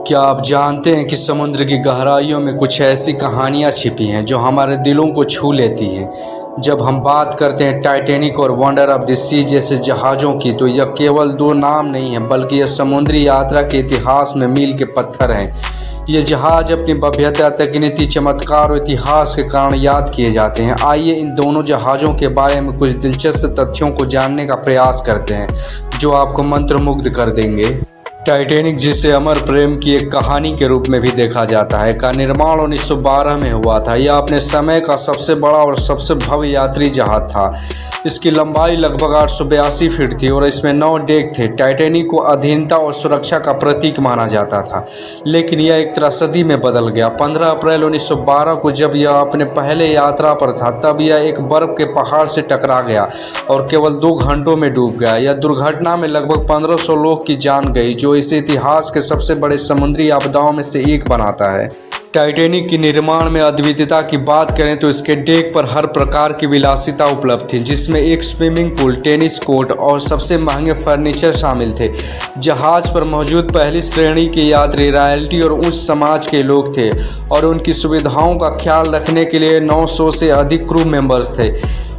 क्या आप जानते हैं कि समुद्र की गहराइयों में कुछ ऐसी कहानियाँ छिपी हैं जो हमारे दिलों को छू लेती हैं। जब हम बात करते हैं टाइटैनिक और वंडर ऑफ द सी जैसे जहाज़ों की, तो यह केवल दो नाम नहीं है, बल्कि यह समुद्री यात्रा के इतिहास में मील के पत्थर हैं। ये जहाज़ अपनी भव्यता, तकनीकी चमत्कार और इतिहास के कारण याद किए जाते हैं। आइए इन दोनों जहाज़ों के बारे में कुछ दिलचस्प तथ्यों को जानने का प्रयास करते हैं जो आपको मंत्रमुग्ध कर देंगे। टाइटैनिक, जिसे अमर प्रेम की एक कहानी के रूप में भी देखा जाता है, का निर्माण 1912 में हुआ था। यह अपने समय का सबसे बड़ा और सबसे भव्य यात्री जहाज था। इसकी लंबाई लगभग 882 फीट थी और इसमें 9 डेक थे। टाइटैनिक को अधीनता और सुरक्षा का प्रतीक माना जाता था, लेकिन यह एक त्रासदी में बदल गया। 15 अप्रैल 1912 को जब यह अपने पहले यात्रा पर था, तब यह एक बर्फ के पहाड़ से टकरा गया और केवल 2 घंटों में डूब गया। यह दुर्घटना में लगभग 1500 लोग की जान गई, जो इसे इतिहास के सबसे बड़े समुद्री आपदाओं में से एक बनाता है। टाइटैनिक के निर्माण में अद्वितीयता की बात करें तो इसके डेक पर हर प्रकार की विलासिता उपलब्ध थी, जिसमें एक स्विमिंग पूल, टेनिस कोर्ट और सबसे महंगे फर्नीचर शामिल थे। जहाज पर मौजूद पहली श्रेणी के यात्री रॉयल्टी और उच्च समाज के लोग थे और उनकी सुविधाओं का ख्याल रखने के लिए 900 से अधिक क्रू मेंबर्स थे।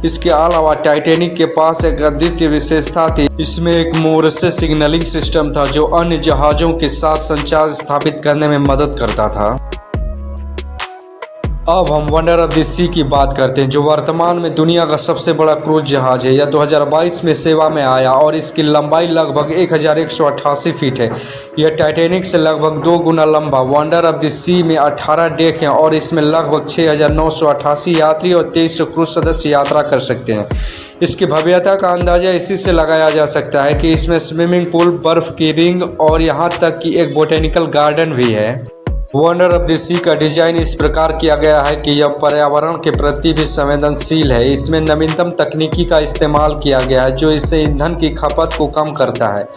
इसके अलावा टाइटैनिक के पास एक अद्वितीय विशेषता थी। इसमें एक मोरसे सिग्नलिंग सिस्टम था जो अन्य जहाज़ों के साथ संचार स्थापित करने में मदद करता था। अब हम वंडर ऑफ द सी की बात करते हैं, जो वर्तमान में दुनिया का सबसे बड़ा क्रूज जहाज है। यह 2022 में सेवा में आया और इसकी लंबाई लगभग 1188 फीट है। यह टाइटैनिक से लगभग 2 गुना लंबा। वंडर ऑफ द सी में 18 डेक हैं और इसमें लगभग 6988 यात्री और 2300 क्रूज सदस्य यात्रा कर सकते हैं। इसकी भव्यता का अंदाजा इसी से लगाया जा सकता है कि इसमें स्विमिंग पूल, बर्फ की रिंग और यहाँ तक कि एक बोटेनिकल गार्डन भी है। वंडर ऑफ द सी का डिजाइन इस प्रकार किया गया है कि यह पर्यावरण के प्रति भी संवेदनशील है। इसमें नवीनतम तकनीकी का इस्तेमाल किया गया है, जो इससे ईंधन की खपत को कम करता है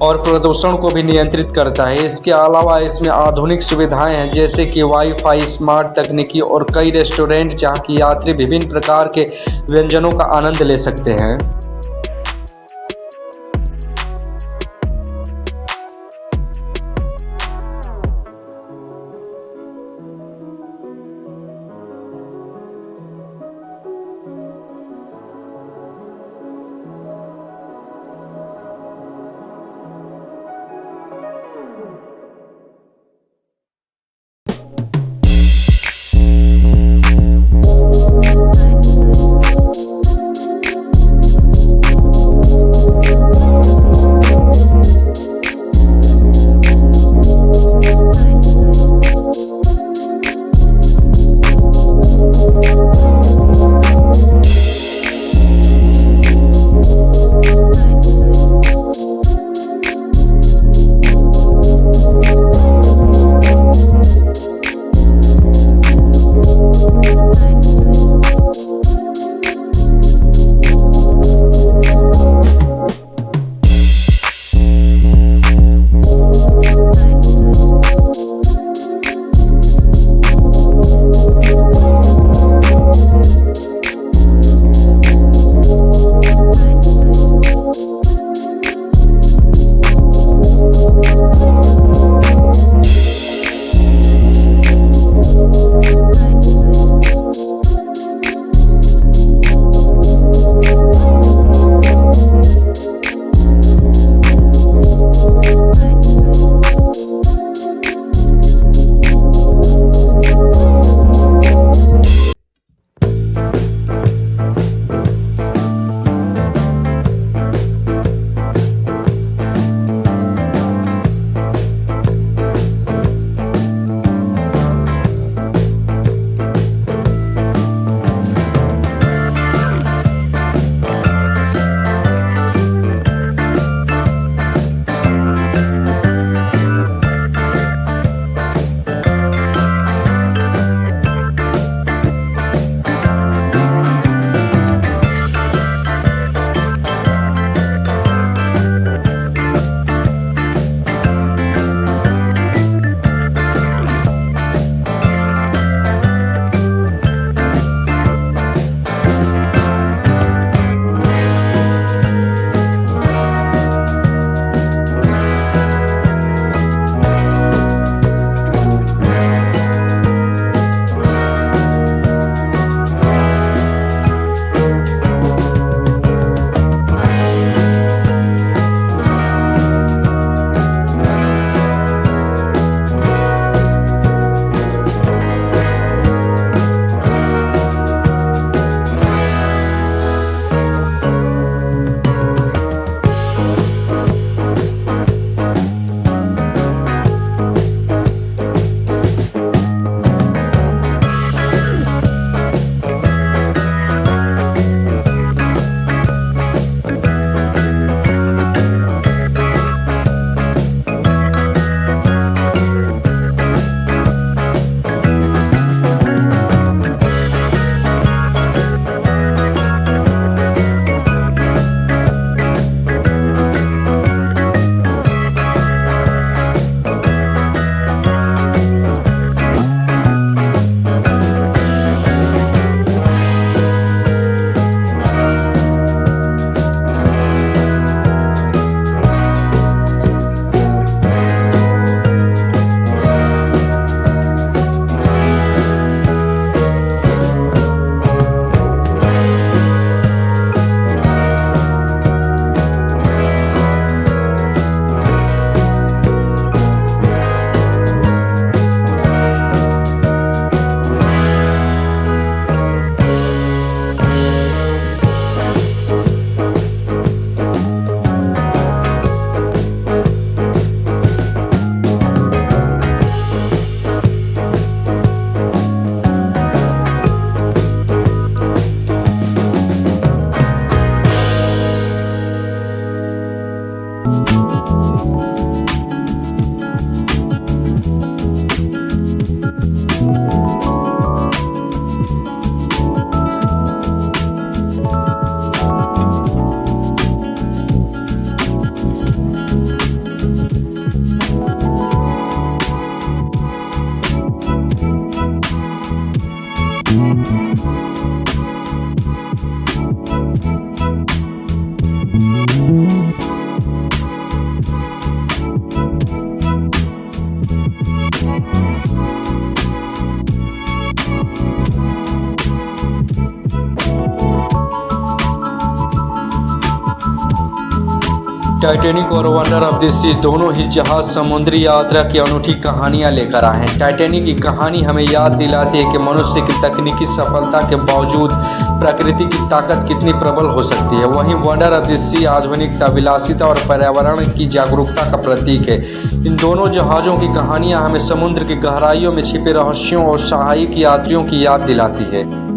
और प्रदूषण को भी नियंत्रित करता है। इसके अलावा इसमें आधुनिक सुविधाएं हैं, जैसे कि वाईफाई, स्मार्ट तकनीकी और कई रेस्टोरेंट, जहां की यात्री विभिन्न प्रकार के व्यंजनों का आनंद ले सकते हैं। टाइटैनिक और वंडर ऑफ द सी दोनों ही जहाज समुद्री यात्रा की अनूठी कहानियां लेकर आए हैं। टाइटैनिक की कहानी हमें याद दिलाती है कि मनुष्य की तकनीकी सफलता के बावजूद प्रकृति की ताकत कितनी प्रबल हो सकती है। वहीं वंडर ऑफ द सी आधुनिकता, विलासिता और पर्यावरण की जागरूकता का प्रतीक है। इन दोनों जहाज़ों की कहानियाँ हमें समुद्र की गहराइयों में छिपे रहस्यों और साहसिक यात्रियों की याद दिलाती है।